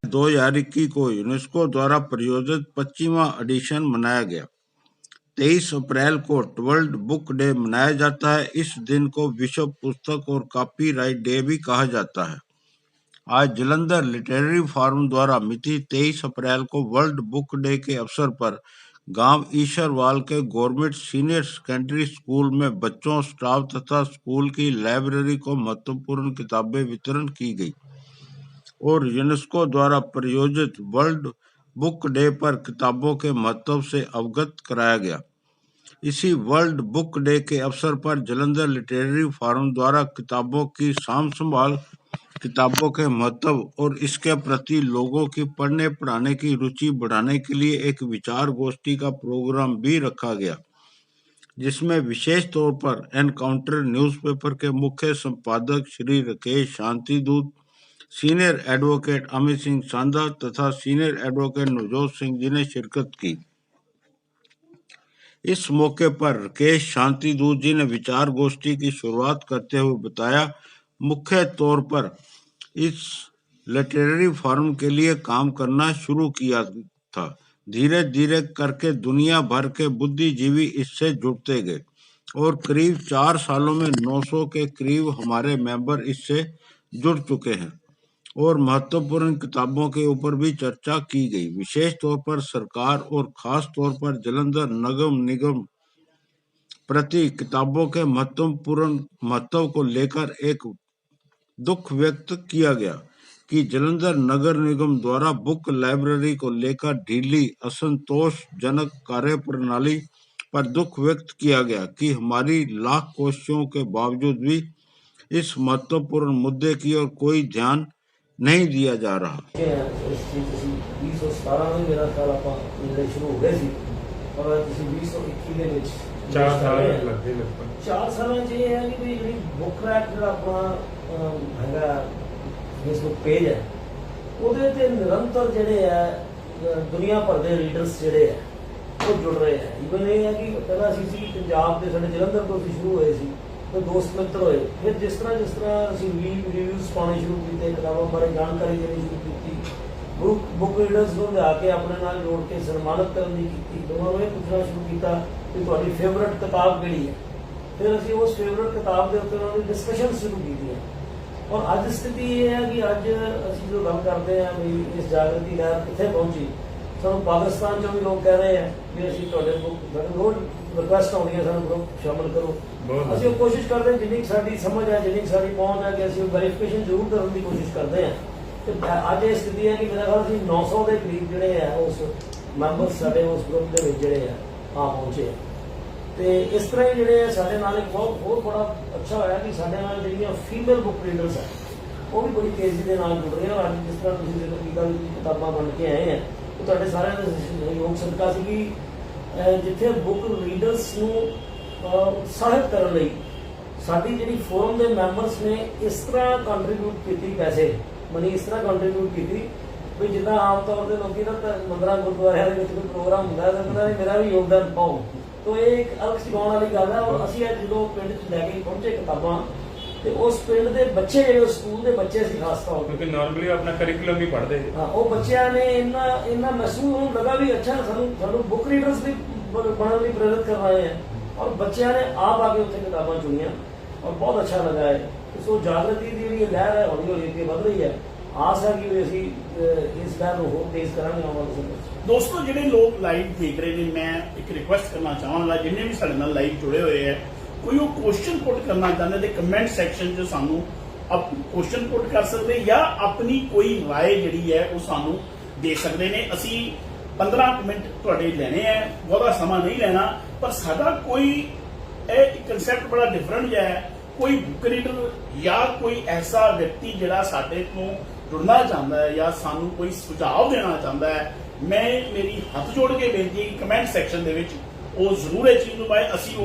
2021 को यूनेस्को द्वारा प्रायोजित 25वां एडिशन मनाया गया। 23 अप्रैल को वर्ल्ड बुक डे मनाया जाता है। इस दिन को विश्व पुस्तक और कॉपीराइट डे भी कहा जाता है। आज जलंधर लिटरेरी फोरम द्वारा मिति 23 अप्रैल को वर्ल्ड बुक डे के अवसर पर गांव ईश्वरवाल के गवर्नमेंट सीनियर सेकेंडरी स्कूल में बच्चों, स्टाफ तथा स्कूल की लाइब्रेरी को महत्वपूर्ण किताबें वितरण की गई और यूनेस्को द्वारा प्रायोजित वर्ल्ड बुक डे पर किताबों के महत्व से अवगत कराया गया। इसी वर्ल्ड बुक डे के अवसर पर जलंधर लिटरेरी फोरम द्वारा किताबों की साम संभाल, किताबों के महत्व और इसके प्रति लोगों की पढ़ने पढ़ाने की रुचि बढ़ाने के लिए एक विचार गोष्ठी का प्रोग्राम भी रखा गया, जिसमें विशेष तौर पर एनकाउंटर न्यूज़पेपर के मुख्य संपादक श्री राकेश शांतिदूत, सीनियर एडवोकेट अमित सिंह सांधा तथा सीनियर एडवोकेट नवजोत सिंह जी ने शिरकत की। इस मौके पर राकेश शांतिदूत जी ने विचार गोष्ठी की शुरुआत करते हुए बताया, मुख्य तौर पर इस लिटरेरी फोरम के लिए काम करना शुरू किया था। धीरे धीरे करके दुनिया भर के बुद्धिजीवी इससे जुड़ते गए और करीब 4 सालों में 900 के करीब हमारे मेंबर इससे जुड़ चुके हैं और महत्वपूर्ण किताबों के ऊपर भी चर्चा की गई। विशेष तौर पर सरकार और खास तौर पर जलंधर नगर निगम प्रति किताबों के महत्व को लेकर एक दुख व्यक्त किया गया कि जलंधर नगर निगम द्वारा बुक लाइब्रेरी को लेकर ढीली, असंतोषजनक कार्यप्रणाली पर दुख व्यक्त किया गया कि हमारी लाख कोशिशों के बावजूद भी इस महत्वपूर्ण मुद्दे की ओर कोई ध्यान नहीं दिया जा रहा। 4 ਸਾਲਾਂ 'ਚ ਇਹ ਹੈ ਕਿ ਵੀ ਜਿਹੜੀ ਬੁੱਕ ਰੈਕ ਜਿਹੜਾ ਆਪਣਾ ਹੈਗਾ ਫੇਸਬੁੱਕ ਪੇਜ ਹੈ, ਉਹਦੇ ਤੇ ਨਿਰੰਤਰ ਜਿਹੜੇ ਆ ਦੁਨੀਆ ਭਰ ਦੇ ਰੀਡਰਸ ਜਿਹੜੇ ਆ ਉਹ ਜੁੜ ਰਹੇ ਆ। ਇਵਨ ਇਹ ਹੈ ਕਿ ਪਹਿਲਾਂ ਅਸੀਂ ਸੀ ਪੰਜਾਬ ਦੇ, ਸਾਡੇ ਜਲੰਧਰ ਤੋਂ ਅਸੀਂ ਸ਼ੁਰੂ ਹੋਏ ਸੀ, तो दोस्त मित्र होए। फिर जिस तरह ਅਸੀਂ ਰਿਵਿਊਜ਼ ਪਾਉਣੇ ਸ਼ੁਰੂ ਕੀਤੇ, ਕਿਤਾਬਾਂ ਬਾਰੇ ਜਾਣਕਾਰੀ ਦੇਣੀ ਸ਼ੁਰੂ ਕੀਤੀ, ਬੁੱਕ ਰੀਡਰਸ ਨੂੰ ਲਿਆ ਕੇ ਆਪਣੇ ਨਾਲ ਜੋੜ ਕੇ ਸਨਮਾਨਿਤ ਕਰਨ ਦੀ ਕੀਤੀ। ਉਹਨਾਂ ਨੂੰ ਇਹ ਪੁੱਛਣਾ ਸ਼ੁਰੂ ਕੀਤਾ ਕਿ ਤੁਹਾਡੀ ਫੇਵਰਟ ਕਿਤਾਬ ਕਿਹੜੀ ਹੈ। ਫਿਰ ਅਸੀਂ ਉਸ ਫੇਵਰਟ ਕਿਤਾਬ ਦੇ ਉੱਤੇ ਉਹਨਾਂ ਦੀ ਡਿਸਕਸ਼ਨ ਸ਼ੁਰੂ ਕੀਤੀਆਂ। ਔਰ ਅੱਜ ਸਥਿਤੀ ਇਹ ਹੈ ਕਿ ਅੱਜ ਅਸੀਂ ਜੋ ਗੱਲ ਕਰਦੇ ਹਾਂ ਵੀ ਇਸ ਜਾਗਰਤੀ ਲਹਿਰ ਕਿੱਥੇ ਪਹੁੰਚੀ, ਸਾਨੂੰ ਪਾਕਿਸਤਾਨ ਚੋਂ ਵੀ ਲੋਕ ਕਹਿ ਰਹੇ ਆ ਵੀ ਅਸੀਂ ਤੁਹਾਡੇ ਬੁੱਕ ਰੋਜ਼ ਰਿਕੁਐਸਟ ਆਉਂਦੀ ਹੈ ਸਾਨੂੰ ਗਰੁੱਪ ਸ਼ਾਮਲ ਕਰੋ। ਅਸੀਂ ਕੋਸ਼ਿਸ਼ ਕਰਦੇ ਹਾਂ ਜਿੰਨੀ ਸਾਡੀ ਸਮਝ ਹੈ, ਜਿੰਨੀ ਸਾਡੀ ਪਹੁੰਚ ਹੈ, ਕਿ ਅਸੀਂ ਵੈਰੀਫਿਕੇਸ਼ਨ ਜ਼ਰੂਰ ਕਰਨ ਦੀ ਕੋਸ਼ਿਸ਼ ਕਰਦੇ ਹਾਂ। ਤੇ ਅੱਜ ਇਹ ਸਥਿਤੀ ਹੈ ਕਿ ਮੇਰਾ ਖਿਆਲ ਅਸੀਂ 900 ਦੇ ਕਰੀਬ ਜਿਹੜੇ ਆ ਉਸ ਮੈਂਬਰਸ ਸਾਡੇ ਉਸ ਗਰੁੱਪ ਦੇ ਵਿੱਚ ਜਿਹੜੇ ਆ ਪਹੁੰਚੇ ਆ। ਤੇ ਇਸ ਤਰ੍ਹਾਂ ਹੀ ਜਿਹੜੇ ਆ ਸਾਡੇ ਨਾਲ ਇੱਕ ਬਹੁਤ ਬੜਾ ਅੱਛਾ ਹੋਇਆ ਕਿ ਸਾਡੇ ਨਾਲ ਜਿਹੜੀਆਂ ਫੀਮੇਲ ਬੁੱਕ ਰੀਡਰਸ ਆ ਉਹ ਵੀ ਬੜੀ ਤੇਜ਼ੀ ਦੇ ਨਾਲ ਜੁੜ ਰਹੀਆਂ। ਅੱਜ ਜਿਸ ਤਰ੍ਹਾਂ ਤੁਸੀਂ ਜ਼ਿਕਰ ਕੀਤਾ ਕਿਤਾਬਾਂ ਬਣ ਕੇ ਆਏ ਆ, ਉਹ ਤੁਹਾਡੇ ਸਾਰਿਆਂ ਦੇ ਸਹਿਯੋਗ ਸਦਕਾ ਸੀ ਕਿ ਜਿੱਥੇ ਬੁੱਕ ਰੀਡਰਸ ਨੂੰ ਉਤਸ਼ਾਹਿਤ ਕਰਨ ਲਈ ਸਾਡੀ ਜਿਹੜੀ ਫੋਰਮ ਦੇ ਮੈਂਬਰਸ ਨੇ ਇਸ ਤਰ੍ਹਾਂ ਕੰਟਰੀਬਿਊਟ ਕੀਤੀ, ਪੈਸੇ ਮਨੀ ਇਸ ਤਰ੍ਹਾਂ ਕੰਟਰੀਬਿਊਟ ਕੀਤੀ ਵੀ ਜਿੱਦਾਂ ਆਮ ਤੌਰ ਤੇ ਲੋਕੀ ਨਾ ਮੰਦਰਾਂ ਗੁਰਦੁਆਰਿਆਂ ਦੇ ਵਿੱਚ ਕੋਈ ਪ੍ਰੋਗਰਾਮ ਹੁੰਦਾ ਤਾਂ ਕਹਿੰਦਾ ਮੇਰਾ ਵੀ ਯੋਗਦਾਨ ਪਾਓ। ਤਾਂ ਇਹ ਇੱਕ ਅਲਗ ਸਿਖਾਉਣ ਵਾਲੀ ਗੱਲ ਹੈ। ਔਰ ਅਸੀਂ ਅੱਜ ਜਦੋਂ ਪਿੰਡ 'ਚ ਲੈ ਕੇ ਪਹੁੰਚੇ ਕਿਤਾਬਾਂ, ਤੇ ਉਸ ਪਿੰਡ ਦੇ ਬੱਚੇ ਜਿਹੜੇ ਉਸ ਸਕੂਲ ਦੇ ਬੱਚੇ ਸੀ ਖਾਸ ਤੌਰ ਤੇ, ਕਿਉਂਕਿ ਨਾਰਮਲੀ ਆਪਣਾ ਕਰਿਕੂਲਮ ਵੀ ਪੜ੍ਹਦੇ ਹਾਂ, ਉਹ ਬੱਚਿਆਂ ਨੇ ਇੰਨਾ ਮਹਿਸੂਸ ਲੱਗਾ ਵੀ ਅੱਛਾ ਸਾਨੂੰ ਬੁੱਕ ਰੀਡਰਸ ਵੀ ਬਣਨ ਲਈ ਪ੍ਰੇਰਿਤ ਕਰ ਰਹੇ ਹੈ। ਔਰ ਬੱਚਿਆਂ ਨੇ ਆਪ ਆ ਕੇ ਉੱਥੇ ਕਿਤਾਬਾਂ ਚੁਣੀਆਂ ਔਰ ਬਹੁਤ ਅੱਛਾ ਲੱਗਾ ਹੈ। ਸੋ ਜਾਗਰਤੀ ਦੀ ਜਿਹੜੀ ਲਹਿਰ ਹੈ ਹੌਲੀ ਹੌਲੀ ਅੱਗੇ ਵੱਧ ਰਹੀ ਹੈ। ਆਸ ਹੈ ਕਿ ਅਸੀਂ ਇਸ ਲਹਿਰ ਨੂੰ ਹੋਰ ਤੇਜ਼ ਕਰਾਂਗੇ ਆਉਣ ਵਾਲੇ ਸਮੇਂ 'ਚ। ਦੋਸਤੋ, ਜਿਹੜੇ ਲੋਕ ਲਾਈਵ ਦੇਖ ਰਹੇ ਨੇ, ਮੈਂ ਇੱਕ ਰਿਕੁਐਸਟ ਕਰਨਾ ਚਾਹਾਂਗਾ, ਜਿੰਨੇ ਵੀ ਸਾਡੇ ਨਾਲ ਲਾਈਵ ਜੁੜੇ ਹੋਏ ਹੈ, ਕੋਈ ਉਹ ਕੁਐਸਚਨ ਪੁੱਟ ਕਰਨਾ ਚਾਹੁੰਦੇ ਤੇ ਕਮੈਂਟ ਸੈਕਸ਼ਨ 'ਚ ਸਾਨੂੰ ਕੁਐਸਚਨ ਪੁੱਟ ਕਰ ਸਕਦੇ ਜਾਂ ਆਪਣੀ ਕੋਈ ਰਾਏ ਜਿਹੜੀ ਹੈ ਉਹ ਸਾਨੂੰ ਦੇ ਸਕਦੇ ਨੇ। ਅਸੀਂ 15 ਮਿੰਟ ਤੁਹਾਡੇ ਲੈਣੇ ਹੈ, ਬਹੁਤਾ ਸਮਾਂ ਨਹੀਂ ਲੈਣਾ। ਪਰ ਸਾਡਾ ਕੋਈ ਇਹ ਕਨਸੈਪਟ ਬੜਾ ਡਿਫਰੈਂਟ ਜਿਹਾ ਹੈ। ਕੋਈ ਬੁੱਕ ਰੀਡਰ ਜਾਂ ਕੋਈ ਐਸਾ ਵਿਅਕਤੀ ਜਿਹੜਾ ਸਾਡੇ ਤੋਂ ਜੁੜਨਾ ਚਾਹੁੰਦਾ ਹੈ ਜਾਂ ਸਾਨੂੰ ਕੋਈ ਸੁਝਾਅ ਦੇਣਾ ਚਾਹੁੰਦਾ ਹੈ, ਮੇਰੀ ਹੱਥ ਜੋੜ ਕੇ ਬੇਨਤੀ ਹੈ ਕਿ ਕਮੈਂਟ ਸੈਕਸ਼ਨ ਦੇ ਵਿੱਚ ਉਹ ਜ਼ਰੂਰ ਇਹ ਚੀਜ਼ ਨੂੰ ਪਾਏ। ਅਸੀਂ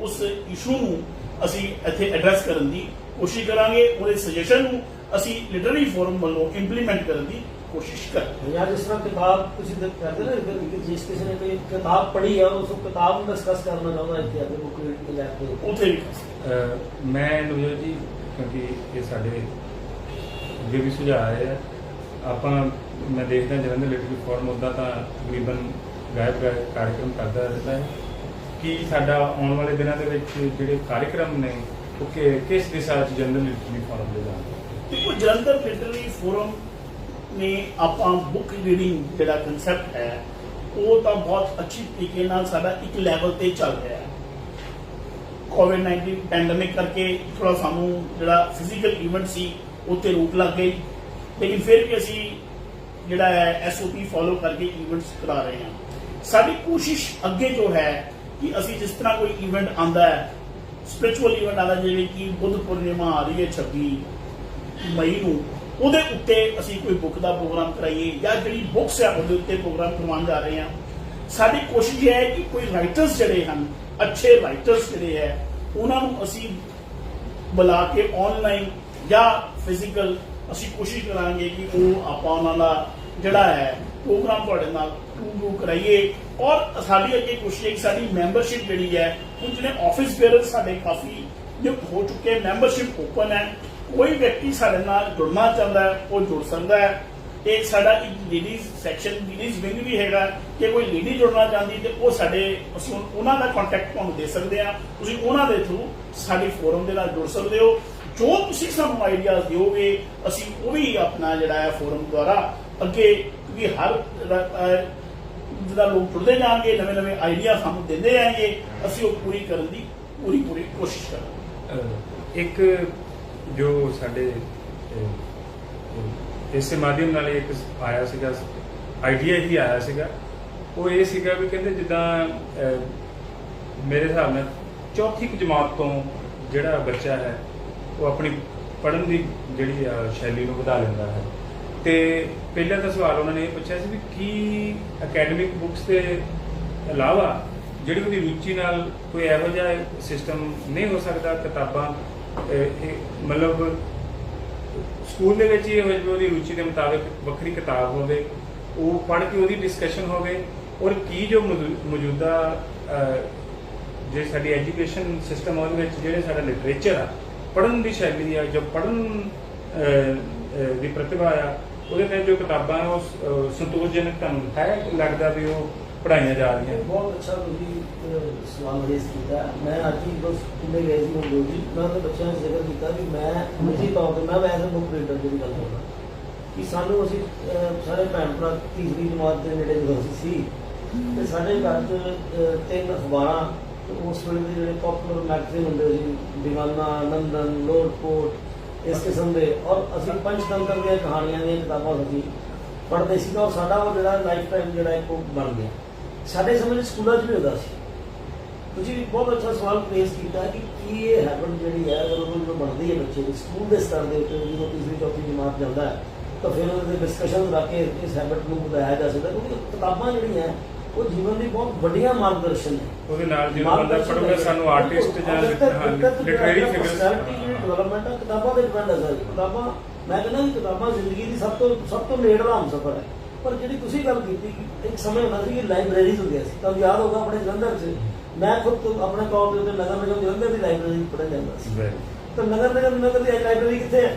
ਉਸ ਇਸ਼ੂ ਨੂੰ ਅਸੀਂ ਇੱਥੇ ਐਡਰੈਸ ਕਰਨ ਦੀ ਕੋਸ਼ਿਸ਼ ਕਰਾਂਗੇ। ਉਹਦੇ ਸੁਜੈਸ਼ਨ ਨੂੰ ਅਸੀਂ ਲਿਟਰੇਰੀ ਫੋਰਮ ਵੱਲੋਂ ਇੰਪਲੀਮੈਂਟ ਕਰਨ ਦੀ ਕੋਸ਼ਿਸ਼ ਕਰਾਂਗੇ। ਜਾਂ ਜਿਸ ਤਰ੍ਹਾਂ ਕਿਤਾਬ ਤੁਸੀਂ ਕਰਦੇ ਨਾ, ਜਿਸ ਕਿਸੇ ਨੇ ਕੋਈ ਕਿਤਾਬ ਪੜ੍ਹੀ ਆ ਉਸ ਕਿਤਾਬ ਨੂੰ ਡਿਸਕਸ ਕਰਨਾ ਚਾਹੁੰਦਾ ਇੱਥੇ ਆਪਣੇ ਬੁੱਕ ਰੀਡ ਲੈ ਕੇ ਉੱਥੇ ਵੀ ਮੈਂ ਨਵਜੋਤ ਜੀ, ਕਿਉਂਕਿ ਇਹ ਸਾਡੇ ਅੱਗੇ ਵੀ ਸੁਝਾਅ ਆਏ ਆ, ਆਪਾਂ ਮੈਂ ਦੇਖਦਾ ਜਲੰਧਰ ਲਿਟਰੇਰੀ ਫੋਰਮ ਉੱਦਾਂ ਤਾਂ ਤਕਰੀਬਨ ਗਾਇਬ ਕਾਰਜਕ੍ਰਮ ਕਰਦਾ ਰਹਿੰਦਾ ਹੈ ਕਿ ਸਾਡਾ ਆਉਣ ਵਾਲੇ ਦਿਨਾਂ ਦੇ ਵਿੱਚ ਜਿਹੜੇ ਕਾਰਜਕ੍ਰਮ ਨੇ ਉਹ ਕਿਸ ਦਿਸ਼ਾ 'ਚ ਜਲੰਧਰ ਲਿਟਰੇਰੀ ਫੋਰਮ ਦੇ ਜਾਣਗੇ। ਦੇਖੋ ਜਲੰਧਰ ਲਿਟਰੇਰੀ ਫੋਰਮ ਨੇ ਆਪਾਂ ਬੁੱਕ ਰੀਡਿੰਗ ਜਿਹੜਾ ਕਨਸੈਪਟ ਹੈ ਉਹ ਤਾਂ ਬਹੁਤ ਅੱਛੀ ਤਰੀਕੇ ਨਾਲ ਸਾਡਾ ਇੱਕ ਲੈਵਲ ਤੇ ਚੱਲ ਰਿਹਾ ਹੈ। ਕੋਵਿਡ-19 ਪੈਂਡੇਮਿਕ ਕਰਕੇ ਥੋੜਾ ਸਾਨੂੰ ਜਿਹੜਾ ਫਿਜ਼ੀਕਲ ਇਵੈਂਟ ਸੀ ਉੱਤੇ ਰੋਕ ਲੱਗ ਗਈ, ਲੇਕਿਨ ਫਿਰ ਵੀ ਅਸੀਂ ਜਿਹੜਾ ਹੈ SOP ਫੋਲੋ ਕਰਕੇ ਇਵੈਂਟਸ ਕਰਾ ਰਹੇ ਹਾਂ। ਸਾਡੀ ਕੋਸ਼ਿਸ਼ ਅੱਗੇ ਜੋ ਹੈ ਕਿ ਅਸੀਂ ਜਿਸ ਤਰ੍ਹਾਂ ਕੋਈ ਇਵੈਂਟ ਆਉਂਦਾ ਹੈ, ਸਪਿਰਿਚੁਅਲ ਇਵੈਂਟ ਆਉਂਦਾ ਜਿਵੇਂ ਕਿ ਬੁੱਧ ਪੂਰਨਿਮਾ ਆ ਰਹੀ ਹੈ 26 ਮਈ ਨੂੰ, ਉਹਦੇ ਉੱਤੇ ਅਸੀਂ ਕੋਈ ਬੁੱਕ ਦਾ ਪ੍ਰੋਗਰਾਮ ਕਰਾਈਏ ਜਾਂ ਜਿਹੜੀ ਬੁੱਕਸ ਹੈ ਉਹਦੇ ਉੱਤੇ ਪ੍ਰੋਗਰਾਮ ਕਰਵਾਉਣ ਜਾ ਰਹੇ ਹਾਂ। ਸਾਡੀ ਕੋਸ਼ਿਸ਼ ਇਹ ਹੈ ਕਿ ਕੋਈ ਰਾਈਟਰਸ ਜਿਹੜੇ ਹਨ, ਅੱਛੇ ਰਾਈਟਰਸ ਜਿਹੜੇ ਹੈ ਉਹਨਾਂ ਨੂੰ ਅਸੀਂ ਬੁਲਾ ਕੇ ਆਨਲਾਈਨ ਜਾਂ ਫਿਜ਼ੀਕਲ ਅਸੀਂ ਕੋਸ਼ਿਸ਼ ਕਰਾਂਗੇ ਕਿ ਉਹ ਆਪਾਂ ਉਹਨਾਂ ਦਾ ਜਿਹੜਾ ਹੈ ਪ੍ਰੋਗਰਾਮ ਤੁਹਾਡੇ ਨਾਲ ਰੂਬਰੂ ਕਰਾਈਏ। ਔਰ ਸਾਡੀ ਅੱਗੇ ਕੋਸ਼ਿਸ਼ ਹੈ ਕਿ ਸਾਡੀ ਮੈਂਬਰਸ਼ਿਪ ਜਿਹੜੀ ਹੈ, ਹੁਣ ਜਿਹੜੇ ਆਫਿਸ ਬੇਅਰਰ ਸਾਡੇ ਕਾਫੀ ਨਿਯੁਕਤ ਹੋ ਚੁੱਕੇ, ਮੈਂਬਰਸ਼ਿਪ ਓਪਨ ਹੈ। ਕੋਈ ਵਿਅਕਤੀ ਸਾਡੇ ਨਾਲ ਜੁੜਨਾ ਚਾਹੁੰਦਾ ਹੈ ਉਹ ਜੁੜ ਸਕਦਾ ਹੈ। ਤੇ ਸਾਡਾ ਇੱਕ ਲੇਡੀਜ਼ ਸੈਕਸ਼ਨ, ਲੇਡੀਜ਼ ਵਿੰਗ ਵੀ ਹੈਗਾ ਕਿ ਕੋਈ ਲੇਡੀ ਜੁੜਨਾ ਚਾਹੁੰਦੀ ਤੇ ਉਹ ਸਾਡੇ ਅਸੀਂ ਉਹਨਾਂ ਦਾ ਕੰਟੈਕਟ ਤੁਹਾਨੂੰ ਦੇ ਸਕਦੇ ਹਾਂ, ਤੁਸੀਂ ਉਹਨਾਂ ਦੇ ਥਰੂ ਸਾਡੇ ਫੋਰਮ ਦੇ ਨਾਲ ਜੁੜ ਸਕਦੇ ਹੋ। ਜੋ ਤੁਸੀਂ ਸਾਨੂੰ ਆਈਡੀਆਜ਼ ਦਿਓਗੇ ਅਸੀਂ ਉਹ ਵੀ ਆਪਣਾ ਜਿਹੜਾ ਹੈ ਫੋਰਮ ਦੁਆਰਾ ਅੱਗੇ, ਕਿਉਂਕਿ ਹਰ ਜਿਹੜਾ ਲੋਕ ਜੁੜਦੇ ਜਾਣਗੇ, ਨਵੇਂ ਨਵੇਂ ਆਈਡੀਆ ਸਾਨੂੰ ਦਿੰਦੇ ਜਾਣਗੇ, ਅਸੀਂ ਉਹ ਪੂਰੀ ਕਰਨ ਦੀ ਪੂਰੀ ਕੋਸ਼ਿਸ਼ ਕਰਾਂਗੇ। ਇੱਕ ਜੋ ਸਾਡੇ ਇਸੇ ਮਾਧਿਅਮ ਨਾਲ ਇੱਕ ਆਇਆ ਸੀਗਾ ਆਈਡੀਆ ਹੀ ਆਇਆ ਸੀਗਾ, ਉਹ ਇਹ ਸੀਗਾ ਵੀ ਕਹਿੰਦੇ ਜਿੱਦਾਂ ਮੇਰੇ ਹਿਸਾਬ ਨਾਲ ਚੌਥੀ ਜਮਾਤ ਤੋਂ ਜਿਹੜਾ ਬੱਚਾ ਹੈ ਉਹ ਆਪਣੀ ਪੜ੍ਹਨ ਦੀ ਜਿਹੜੀ ਸ਼ੈਲੀ ਨੂੰ ਵਧਾ ਲੈਂਦਾ ਹੈ। ਤੇ ਪਹਿਲਾਂ ਤਾਂ ਸਵਾਲ ਉਹਨਾਂ ਨੇ ਇਹ ਪੁੱਛਿਆ ਸੀ ਵੀ ਕੀ ਅਕੈਡਮਿਕ ਬੁੱਕਸ ਦੇ ਇਲਾਵਾ ਜਿਹੜੀ ਉਹਦੀ ਰੁਚੀ ਨਾਲ ਕੋਈ ਇਹੋ ਜਿਹਾ ਸਿਸਟਮ ਨਹੀਂ ਹੋ ਸਕਦਾ, ਕਿਤਾਬਾਂ ਮਤਲਬ ਸਕੂਲ ਦੇ ਵਿੱਚ ਹੀ ਉਹਦੀ ਰੁਚੀ ਦੇ ਮੁਤਾਬਿਕ ਵੱਖਰੀ ਕਿਤਾਬ ਹੋਵੇ, ਉਹ ਪੜ੍ਹ ਕੇ ਉਹਦੀ ਡਿਸਕਸ਼ਨ ਹੋਵੇ। ਔਰ ਕੀ ਜੋ ਮੌਜੂਦਾ ਜੇ ਸਾਡੀ ਐਜੂਕੇਸ਼ਨ ਸਿਸਟਮ ਉਹਦੇ ਵਿੱਚ ਜਿਹੜੇ ਸਾਡਾ ਲਿਟਰੇਚਰ ਆ, ਪੜ੍ਹਨ ਦੀ ਸ਼ੈਲੀ ਆ, ਜੋ ਪੜ੍ਹਨ ਦੀ ਪ੍ਰਤਿਭਾ ਆ, ਉਹਦੇ ਵਿੱਚ ਜੋ ਕਿਤਾਬਾਂ ਉਹ ਸੰਤੋਸ਼ਜਨਕ ਤੁਹਾਨੂੰ ਹੈ ਲੱਗਦਾ ਵੀ ਉਹ ਪੜ੍ਹਾਈਆਂ ਜਾ ਰਹੀਆਂ? ਬਹੁਤ ਅੱਛਾ ਤੁਸੀਂ ਸਵਾਲ ਰੇਜ਼ ਕੀਤਾ। ਮੈਂ ਅੱਜ ਹੀ ਬਸ ਕਿੰਨੇ ਗਏ ਸੀ ਹੁਣ ਜੀ, ਮੈਂ ਆਪਣੇ ਬੱਚਿਆਂ ਨੂੰ ਜ਼ਿਕਰ ਕੀਤਾ ਵੀ ਮੈਂ ਨਿੱਜੀ ਤੌਰ ਤੇ ਮੈਂ ਐਜ਼ ਅ ਬੁੱਕ ਰੀਡਰ ਦੀ ਗੱਲ ਕਰਦਾ ਕਿ ਸਾਨੂੰ ਅਸੀਂ ਸਾਰੇ ਭੈਣ ਭਰਾ ਤੀਸਰੀ ਜਮਾਤ ਦੇ ਨੇੜੇ ਜਦੋਂ ਅਸੀਂ ਸੀ ਤੇ ਸਾਡੇ ਘਰ 'ਚ 3 ਅਖਬਾਰਾਂ, ਉਸ ਵੇਲੇ ਦੇ ਜਿਹੜੇ ਪੋਪੂਲਰ ਮੈਗਜ਼ੀਨ ਹੁੰਦੇ ਸੀ, ਦੀਵਾਨਾ, ਨੰਦਨ, ਲੋਟਪੋਟ, ਇਸ ਕਿਸਮ ਦੇ, ਔਰ ਅਸੀਂ ਪੰਚਤੰਤਰ ਦੀਆਂ ਕਹਾਣੀਆਂ ਦੀਆਂ ਕਿਤਾਬਾਂ ਅਸੀਂ ਪੜ੍ਹਦੇ ਸੀਗਾ। ਔਰ ਸਾਡਾ ਉਹ ਜਿਹੜਾ ਲਾਈਫ ਟਾਈਮ ਜਿਹੜਾ ਇੱਕ ਉਹ ਬਣ ਗਿਆ। ਸਾਡੇ ਸਮੇਂ ਸਕੂਲਾਂ 'ਚ ਵੀ ਹੁੰਦਾ ਸੀ। ਤੁਸੀਂ ਬਹੁਤ ਅੱਛਾ ਸਵਾਲ ਪੇਸ਼ ਕੀਤਾ ਕਿ ਕੀ ਇਹ ਹੈਬਿਟ ਜਿਹੜੀ ਹੈ ਜਦੋਂ ਬਣਦੀ ਹੈ ਬੱਚੇ ਦੀ ਸਕੂਲ ਦੇ ਸਤਰ ਦੇ ਉੱਤੇ, ਜਦੋਂ ਤੀਸਰੀ ਚੌਥੀ ਜਮਾਤ ਜਾਂਦਾ ਹੈ ਤਾਂ ਫਿਰ ਉਹਦੇ ਡਿਸਕਸ਼ਨ ਰੱਖ ਕੇ ਇਸ ਹੈਬਿਟ ਨੂੰ ਵਧਾਇਆ ਜਾ ਸਕਦਾ, ਕਿਉਂਕਿ ਕਿਤਾਬਾਂ ਜਿਹੜੀਆਂ ਉਹ ਜੀਵਨ ਦੀ ਬਹੁਤ ਵੱਡੀਆਂ ਮਾਰਗਦਰਸ਼ਨ ਨੇ। ਉਹਦੇ ਨਾਲ ਜਦੋਂ ਬੰਦਾ ਪੜ੍ਹੋਗੇ ਸਾਨੂੰ ਆਰਟਿਸਟ ਜਾਂ ਲਿਟਰੇਰੀ ਡਿਵੈਲਪਮੈਂਟ ਆ, ਕਿਤਾਬਾਂ ਦੇ ਡਿਪੈਂਡ ਹੈ ਸਾਰੀ ਕਿਤਾਬਾਂ। ਮੈਂ ਕਹਿੰਦਾ ਕਿ ਕਿਤਾਬਾਂ ਜ਼ਿੰਦਗੀ ਦੀ ਸਭ ਤੋਂ ਨੇੜਲਾ ਹਮਸਫਰ ਹੈ। ਪਰ ਜਿਹੜੀ ਤੁਸੀਂ ਗੱਲ ਕੀਤੀ ਕਿ ਇੱਕ ਸਮੇਂ ਹੁੰਦਾ ਸੀ ਕਿ ਲਾਇਬ੍ਰੇਰੀਜ਼ ਹੁੰਦੀਆਂ ਸੀ, ਤੁਹਾਨੂੰ ਯਾਦ ਹੋਗਾ ਆਪਣੇ ਜਲੰਧਰ 'ਚ, ਮੈਂ ਖੁਦ ਆਪਣੇ ਤੌਰ ਦੇ ਉੱਤੇ ਨਗਰ ਨਿਗਮ ਜਲੰਧਰ ਦੀ ਲਾਇਬ੍ਰੇਰੀ ਪੜ੍ਹਨ ਜਾਂਦਾ ਸੀ। ਤਾਂ ਨਗਰ ਨਿਗਮ ਦੀ ਲਾਇਬ੍ਰੇਰੀ ਕਿੱਥੇ ਹੈ?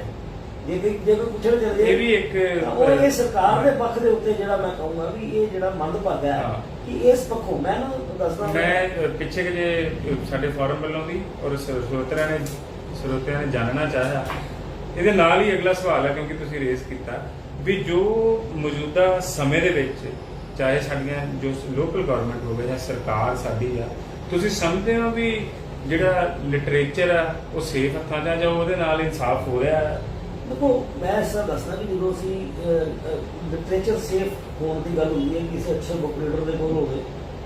ਜੇ ਕੋਈ ਪੁੱਛਣ ਚੱਲੇ ਇਹ ਵੀ ਇੱਕ ਉਹ ਇਹ ਸਰਕਾਰ ਦੇ ਪੱਖ ਦੇ ਉੱਤੇ ਜਿਹੜਾ ਮੈਂ ਕਹੂੰਗਾ ਵੀ ਇਹ ਜਿਹੜਾ ਮੰਦਭਾਗਾ ਹੈ ਕਿ ਇਸ ਪੱਖੋਂ ਮੈਂ ਨਾ ਦੱਸਦਾ, ਮੈਂ ਪਿੱਛੇ ਕਿ ਜੇ ਸਾਡੇ ਫੋਰਮ ਵੱਲੋਂ ਵੀ ਔਰ ਸਰੋਤਿਆਂ ਨੇ ਜਾਣਨਾ ਚਾਹਿਆ, ਇਹਦੇ ਨਾਲ ਹੀ ਅਗਲਾ ਸਵਾਲ ਹੈ ਕਿਉਂਕਿ ਤੁਸੀਂ ਰੇਜ਼ ਕੀਤਾ ਵੀ ਜੋ ਮੌਜੂਦਾ ਸਮੇਂ ਦੇ ਵਿੱਚ ਚਾਹੇ ਸਾਡੀਆਂ ਜੋ ਲੋਕਲ ਗਵਰਨਮੈਂਟ ਹੋਵੇ ਜਾਂ ਸਰਕਾਰ ਸਾਡੀ ਆ, ਤੁਸੀਂ ਸਮਝਦੇ ਹੋ ਵੀ ਜਿਹੜਾ ਲਿਟਰੇਚਰ ਆ ਉਹ ਸੇਫ ਹੱਥਾਂ 'ਚ ਆ ਜਾਂ ਉਹਦੇ ਨਾਲ ਇਨਸਾਫ ਹੋ ਰਿਹਾ ਹੈ? ਦੇਖੋ ਮੈਂ ਇਸ ਤਰ੍ਹਾਂ ਦੱਸਣਾ ਕਿ ਜਦੋਂ ਅਸੀਂ ਲਿਟਰੇਚਰ ਸੇਫ ਹੋਣ ਦੀ ਗੱਲ ਹੁੰਦੀ ਹੈ, ਕਿਸੇ ਅੱਛੇ ਬੁੱਕ ਰੀਡਰ ਦੇ ਕੋਲ ਹੋਵੇ,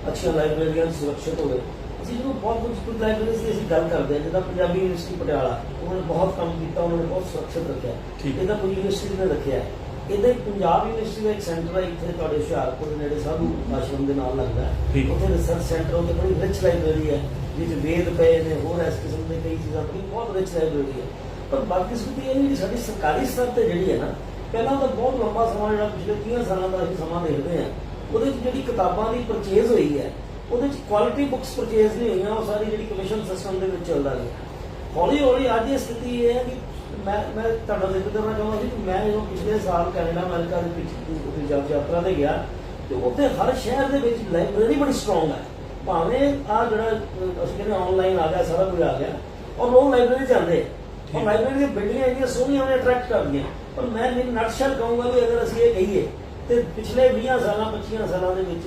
ਅੱਛੀਆਂ ਲਾਇਬ੍ਰੇਰੀਆਂ ਸੁਰੱਖਿਅਤ ਹੋਵੇ। ਅਸੀਂ ਜਦੋਂ ਬਹੁਤ ਕੁਝ ਲਾਇਬ੍ਰੇਰੀਜ਼ ਦੀ ਅਸੀਂ ਗੱਲ ਕਰਦੇ ਹਾਂ, ਜਿੱਦਾਂ ਪੰਜਾਬੀ ਯੂਨੀਵਰਸਿਟੀ ਪਟਿਆਲਾ, ਉਹਨਾਂ ਨੇ ਬਹੁਤ ਕੰਮ ਕੀਤਾ, ਉਹਨਾਂ ਨੇ ਬਹੁਤ ਸੁਰੱਖਿਅਤ ਰੱਖਿਆ, ਇਹਦਾ ਕੋਈ ਯੂਨੀਵਰਸਿਟੀ ਨੇ ਰੱਖਿਆ। ਇਹਦਾ ਹੀ ਪੰਜਾਬ ਯੂਨੀਵਰਸਿਟੀ ਦਾ ਇੱਕ ਸੈਂਟਰ ਹੈ ਇੱਥੇ ਤੁਹਾਡੇ ਹੁਸ਼ਿਆਰਪੁਰ ਦੇ ਨੇੜੇ ਸਾਧੂ ਆਸ਼ਰਮ ਦੇ ਨਾਲ ਲੱਗਦਾ ਹੈ, ਉੱਥੇ ਰਿਸਰਚ ਸੈਂਟਰ, ਉੱਥੇ ਬੜੀ ਰਿਚ ਲਾਇਬ੍ਰੇਰੀ ਹੈ ਜਿਹਦੇ ਵੇਦ ਪਏ ਨੇ, ਹੋਰ ਇਸ ਕਿਸਮ ਦੇ ਕਈ ਚੀਜ਼ਾਂ ਪਈ, ਬਹੁਤ ਰਿਚ ਲਾਇਬ੍ਰੇਰੀ ਹੈ। ਪਰ ਬਾਕੀ ਸਥਿਤੀ ਇਹ ਵੀ ਸਾਡੀ ਸਰਕਾਰੀ ਸਤਰ ਤੇ ਜਿਹੜੀ ਹੈ ਨਾ, ਪਹਿਲਾਂ ਤਾਂ ਬਹੁਤ ਲੰਬਾ ਸਮਾਂ ਜਿਹੜਾ ਪਿਛਲੇ 30 ਸਾਲਾਂ ਦਾ ਅਸੀਂ ਸਮਾਂ ਦੇਖਦੇ ਹਾਂ, ਉਹਦੇ 'ਚ ਜਿਹੜੀ ਕਿਤਾਬਾਂ ਦੀ ਪਰਚੇਜ਼ ਹੋਈ ਹੈ ਉਹਦੇ 'ਚ ਕੁਆਲਿਟੀ ਬੁੱਕਸ ਪਰਚੇਜ਼ ਨਹੀਂ ਹੋਈਆਂ, ਉਹ ਸਾਰੀ ਜਿਹੜੀ ਕਮਿਸ਼ਨ ਸਿਸਟਮ ਦੇ ਵਿੱਚ ਚੱਲਦਾ ਰਿਹਾ। ਹੌਲੀ ਹੌਲੀ ਅੱਜ ਦੀ ਸਥਿਤੀ ਇਹ ਹੈ ਕਿ ਮੈਂ ਤੁਹਾਡਾ ਜ਼ਿਕਰ ਕਰਨਾ ਚਾਹੁੰਦਾ ਸੀ ਕਿ ਮੈਂ ਜਦੋਂ ਪਿਛਲੇ ਸਾਲ ਕੈਨੇਡਾ ਅਮਰੀਕਾ ਦੇ ਵਿੱਚ ਯਾਤਰਾ ਤੇ ਗਿਆ ਤੇ ਉੱਥੇ ਹਰ ਸ਼ਹਿਰ ਦੇ ਵਿੱਚ ਲਾਇਬ੍ਰੇਰੀ ਬੜੀ ਸਟਰੋਂਗ ਹੈ। ਭਾਵੇਂ ਆ ਜਿਹੜਾ ਅਸੀਂ ਕਹਿੰਦੇ ਆਨਲਾਈਨ ਆ ਗਿਆ, ਸਾਰਾ ਕੁਝ ਆ ਗਿਆ, ਔਰ ਲੋਕ ਲਾਇਬ੍ਰੇਰੀ ਜਾਂਦੇ ਆ ਔਰ ਲਾਇਬ੍ਰੇਰੀ ਦੀਆਂ ਬਿਲਡਿੰਗਾਂ ਇੰਨੀਆਂ ਸੋਹਣੀਆਂ ਨੇ, ਅਟਰੈਕਟ ਕਰਦੀਆਂ। ਪਰ ਮੈਂ ਨਟਸ਼ਲ ਕਹੂੰਗਾ ਵੀ ਅਗਰ ਅਸੀਂ ਇਹ ਕਹੀਏ ਤੇ ਪਿਛਲੇ 20 ਸਾਲਾਂ 25 ਸਾਲਾਂ ਦੇ ਵਿੱਚ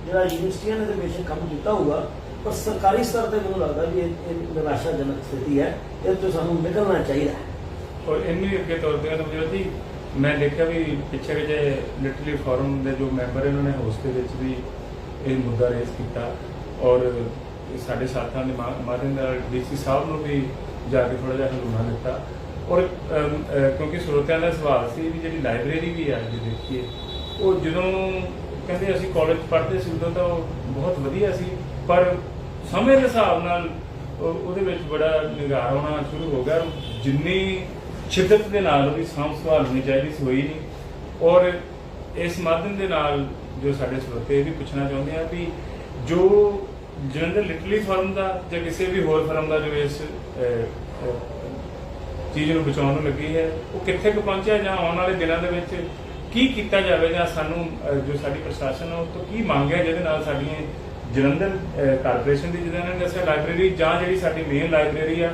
ਜਿਹੜਾ ਯੂਨੀਵਰਸਿਟੀਆਂ ਨੇ ਤੇ ਬੇਸ਼ੱਕ ਕੰਮ ਕੀਤਾ ਹੋਊਗਾ, ਪਰ ਸਰਕਾਰੀ ਸਤਰ ਤੇ ਮੈਨੂੰ ਲੱਗਦਾ ਵੀ ਇਹ ਨਿਰਾਸ਼ਾਜਨਕ ਸਥਿਤੀ ਹੈ। ਇਹ ਤੋਂ ਸਾਨੂੰ ਨਿਕਲਣਾ ਚਾਹੀਦਾ ਹੈ। ਔਰ ਇੰਨੀ ਅੱਗੇ ਤੌਰ ਤੇ ਤਾਂ ਮੁਝੇ ਜੀ ਮੈਂ ਦੇਖਿਆ ਵੀ ਪਿੱਛੇ ਜੇ ਲਿਟਰਲੀ ਫੋਰਮ ਦੇ ਜੋ ਮੈਂਬਰ ਇਹਨਾਂ ਨੇ ਹਾਊਸ ਦੇ ਵਿੱਚ ਵੀ ਇਹ ਮੁੱਦਾ ਰੇਜ਼ ਕੀਤਾ ਔਰ ਸਾਡੇ ਸਾਥਾਂ ਦੇ ਮਾਧਿਅਮ ਨਾਲ ਡੀਸੀ ਸਾਹਿਬ ਨੂੰ ਵੀ ਜਾ ਕੇ ਥੋੜਾ ਜਿਹਾ ਹਲੂਣਾ ਦਿੱਤਾ। ਔਰ ਕਿਉਂਕਿ ਸਰੋਤਿਆਂ ਦਾ ਸਵਾਲ ਸੀ ਵੀ ਜਿਹੜੀ ਲਾਇਬ੍ਰੇਰੀ ਵੀ ਹੈ ਜੇ ਦੇਖੀਏ ਉਹ ਜਦੋਂ ਕਹਿੰਦੇ ਅਸੀਂ ਕਾਲਜ ਪੜ੍ਹਦੇ ਸੀ ਉਦੋਂ ਤਾਂ ਉਹ ਬਹੁਤ ਵਧੀਆ ਸੀ, ਪਰ ਸਮੇਂ ਦੇ ਹਿਸਾਬ ਨਾਲ ਉਹਦੇ ਵਿੱਚ ਬੜਾ ਨਿਗਾਰ ਹੋਣਾ ਸ਼ੁਰੂ ਹੋ ਗਿਆ। ਜਿੰਨੀ ਸ਼ਿੱਦਤ ਦੇ ਨਾਲ ਉਹਦੀ ਸਾਂਭ ਸੰਭਾਲ ਹੋਣੀ ਚਾਹੀਦੀ ਸੀ ਹੋਈ ਨਹੀਂ। ਔਰ ਇਸ ਮਾਧਿਅਮ ਦੇ ਨਾਲ ਜੋ ਸਾਡੇ ਸਰੋਤੇ ਇਹ ਵੀ ਪੁੱਛਣਾ ਚਾਹੁੰਦੇ ਆ ਵੀ ਜੋ ਜਲੰਧਰ ਲਿਟਰਲੀ ਫਰਮ ਦਾ ਜਾਂ ਕਿਸੇ ਵੀ ਹੋਰ ਫਰਮ ਦਾ ਜੋ ਇਸ ਚੀਜ਼ ਨੂੰ ਬਚਾਉਣ ਨੂੰ ਲੱਗੀ ਹੈ ਉਹ ਕਿੱਥੇ ਕੁ ਪਹੁੰਚਿਆ ਜਾਂ ਆਉਣ ਵਾਲੇ ਦਿਨਾਂ ਦੇ ਵਿੱਚ ਕੀ ਕੀਤਾ ਜਾਵੇ ਜਾਂ ਸਾਨੂੰ ਜੋ ਸਾਡੀ ਪ੍ਰਸ਼ਾਸਨ ਹੈ ਉਹ ਤੋਂ ਕੀ ਮੰਗ ਹੈ ਜਿਹਦੇ ਨਾਲ ਸਾਡੀਆਂ ਜਲੰਧਰ ਕਾਰਪੋਰੇਸ਼ਨ ਦੀ ਜਿਹਨਾਂ ਨੇ ਦੱਸਿਆ ਲਾਇਬ੍ਰੇਰੀ ਜਾਂ ਜਿਹੜੀ ਸਾਡੀ ਮੇਨ ਲਾਇਬ੍ਰੇਰੀ ਆ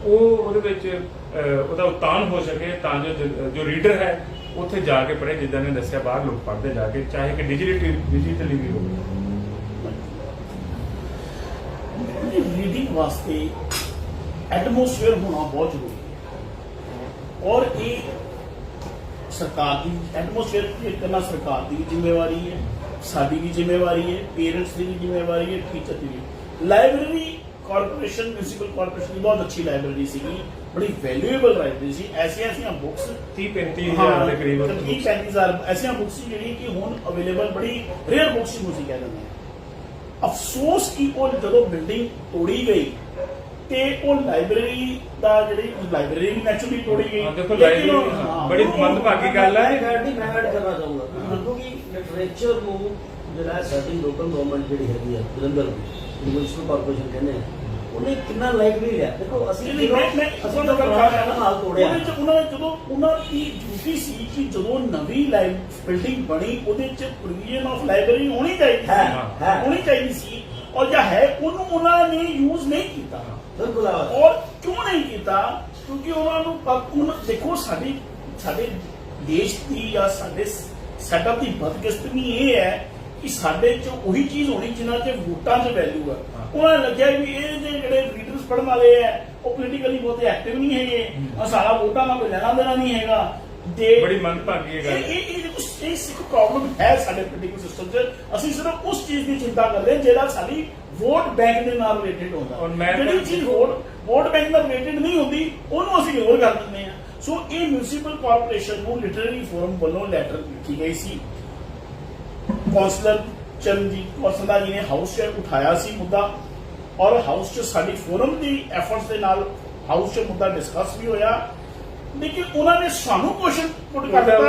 ਉਹ ਉਹਦੇ ਵਿੱਚ ਉਹਦਾ ਉਤਾਨ ਹੋ ਸਕੇ ਤਾਂ ਜੋ ਰੀਡਰ ਹੈ ਉੱਥੇ ਜਾ ਕੇ ਪੜ੍ਹੇ, ਜਿੱਦਾਂ ਨੇ ਦੱਸਿਆ ਬਾਹਰ ਲੋਕ ਪੜ੍ਹਦੇ ਜਾ ਕੇ, ਚਾਹੇ ਕਿ ਡਿਜੀਟਲੀ ਵੀ ਹੋਵੇ। ਰੀਡਿੰਗ ਵਾਸਤੇ ਐਟਮੋਸਫੇਅਰ ਹੋਣਾ ਬਹੁਤ ਜ਼ਰੂਰੀ ਹੈ ਔਰ ਇਹ ਸਰਕਾਰ ਦੀ ਐਟਮੋਸਫੇਅਰ ਕ੍ਰੀਏਟ ਕਰਨਾ ਸਰਕਾਰ ਦੀ ਵੀ ਜ਼ਿੰਮੇਵਾਰੀ ਹੈ, ਸਾਡੀ ਵੀ ਜ਼ਿੰਮੇਵਾਰੀ ਹੈ, ਪੇਰੈਂਟਸ ਦੀ ਵੀ ਜ਼ਿੰਮੇਵਾਰੀ ਹੈ, ਟੀਚਰ ਦੀ ਵੀ। ਲਾਇਬ੍ਰੇਰੀ ਕਾਰਪੋਰੇਸ਼ਨ ਮਿਊਨਿਸਪਲ ਕਾਰਪੋਰੇਸ਼ਨ ਦੀ ਬਹੁਤ ਅੱਛੀ ਲਾਇਬ੍ਰੇਰੀ ਸੀਗੀ, ਬੜੀ ਵੈਲਿਊਏਬਲ ਲਾਇਬ੍ਰੇਰੀ ਸੀ। ਐਸੀਆਂ ਬੁੱਕਸ 30-35 ਹਜ਼ਾਰ ਦੇ ਕਰੀਬ 30-35,000 ਐਸੀਆਂ ਬੁੱਕਸ ਸੀ ਜਿਹੜੀ ਕਿ ਹੁਣ ਅਵੇਲੇਬਲ ਬੜੀ ਰੇਅਰ ਬੁੱਕਸ ਨੂੰ ਅਸੀਂ ਕਹਿ ਦਿੰਦੇ ਹਾਂ। ਅਫਸੋਸ ਕਿ ਉਹ ਜਦੋਂ ਬਿਲਡਿੰਗ ਤੋੜੀ ਗਈ ਤੇ ਉਹ ਲਾਇਬ੍ਰੇਰੀ ਦਾ ਜਿਹੜੀ ਲਾਇਬ੍ਰੇਰੀ ਵੀ ਨੈਚੁਰਲੀ ਤੋੜੀ ਗਈ। ਦੇਖੋ ਲਾਇਬ੍ਰੇਰੀ ਬੜੀ ਮੰਦਭਾਗੀ ਗੱਲ ਹੈ। ਮੈਂ ਐਡ ਕਰਨਾ ਚਾਹੂੰਗਾ ਕਿਉਂਕਿ ਲਿਟਰੇਚਰ ਨੂੰ ਜਿਹੜਾ ਸਾਡੀ ਲੋਕਲ ਗਵਰਨਮੈਂਟ ਜਿਹੜੀ ਹੈਗੀ ਹੈ ਜਲੰਧਰ ਮਿਊਨਿਸਪਲ ਕਾਰਪੋਰੇਸ਼ਨ ਕਹਿੰਦੇ ਆ ਉਹਨੇ ਕਿੰਨਾ ਲਾਇਬ੍ਰੇਰੀ ਲਿਆ। ਦੇਖੋ ਅਸੀਂ ਹਾਲ ਤੋੜਿਆ ਉਹਨਾਂ ਦੀ ਡਿਊਟੀ ਸੀ ਕਿ ਜਦੋਂ ਨਵੀਂ ਬਿਲਡਿੰਗ ਬਣੀ ਉਹਦੇ ਚ ਪ੍ਰੋਵੀਜ਼ਨ ਆਫ ਲਾਇਬ੍ਰੇਰੀ ਹੋਣੀ ਚਾਹੀਦੀ ਸੀ ਔਰ ਜਾਂ ਹੈ ਉਹਨੂੰ ਉਹਨਾਂ ਨੇ ਯੂਜ਼ ਨਹੀਂ ਕੀਤਾ। ਬਿਲਕੁਲ। ਔਰ ਕਿਉਂ ਨਹੀਂ ਕੀਤਾ? ਕਿਉਂਕਿ ਉਹਨਾਂ ਨੂੰ ਦੇਖੋ ਸਾਡੇ ਦੇਸ਼ ਦੀ ਜਾਂ ਸਾਡੇ ਸੈਟਅਪ ਦੀ ਬਦਕਿਸਮਤੀ ਇਹ ਹੈ ਕਿ ਸਾਡੇ ਚ ਉਹੀ ਚੀਜ਼ ਹੋਣੀ ਜਿਨ੍ਹਾਂ ਚ ਵੋਟਾਂ 'ਚ ਵੈਲਿਊ ਹੈ। ਉਹਨਾਂ ਨੇ ਲੱਗਿਆ ਵੀ ਇਹ ਜਿਹੜੇ ਰੀਡਰਸ ਪੜ੍ਹਨ ਵਾਲੇ ਹੈ ਉਹ ਪੋਲੀਟੀਕਲੀ ਬਹੁਤ ਐਕਟਿਵ ਨਹੀਂ ਹੈਗੇ, ਸਾਰਾ ਵੋਟਾਂ ਨਾਲ ਕੋਈ ਲੈਣਾ ਦੇਣਾ ਨਹੀਂ ਹੈਗਾ। ਬੜੀ ਮੰਦਭਾਗੀ ਗੱਲ ਇਹ ਸਿੱਖ ਪ੍ਰੋਬਲਮ ਹੈ ਸਾਡੇ ਪੋਲੀਟੀਕਲ ਸਿਸਟਮ 'ਚ। ਅਸੀਂ ਸਿਰਫ ਉਸ ਚੀਜ਼ ਦੀ ਚਿੰਤਾ ਕਰਦੇ ਜਿਹੜਾ ਸਾਡੀ ਵੋਟ ਬੈਂਕ ਦੇ ਨਾਲ ਰਿਲੇਟਡ ਹੁੰਦਾ। ਜਿਹੜੀ ਚੀਜ਼ ਵੋਟ ਬੈਂਕ ਨਾਲ ਰਿਲੇਟਡ ਨਹੀਂ ਹੁੰਦੀ ਉਹਨੂੰ ਅਸੀਂ ਇਗਨੋਰ ਕਰ ਦਿੰਦੇ ਹਾਂ। ਸੋ ਇਹ ਮਿਊਨਿਸਪਲ ਕਾਰਪੋਰੇਸ਼ਨ ਨੂੰ ਲਿਟਰਰੀ ਫੋਰਮ ਵੱਲੋਂ ਲੈਟਰ ਲਿਖੀ ਗਈ ਸੀ। ਕੌਂਸਲਰ ਚਰਨਜੀਤ ਕੌਂਸਲਰ ਜੀ ਨੇ ਹਾਊਸ 'ਚ ਉਠਾਇਆ ਸੀ ਮੁੱਦਾ ਔਰ ਹਾਊਸ 'ਚ ਸਾਡੀ ਫੋਰਮ ਦੀ ਐਫਰਟਸ ਦੇ ਨਾਲ ਹਾਊਸ 'ਚ ਮੁੱਦਾ ਡਿਸਕਸ ਵੀ ਹੋਇਆ। ਲੇਕਿਨ ਉਹਨਾਂ ਨੇ ਸਾਨੂੰ ਕੁਐਸਚਨ ਪੁੱਟ ਕਰ ਦਿੱਤਾ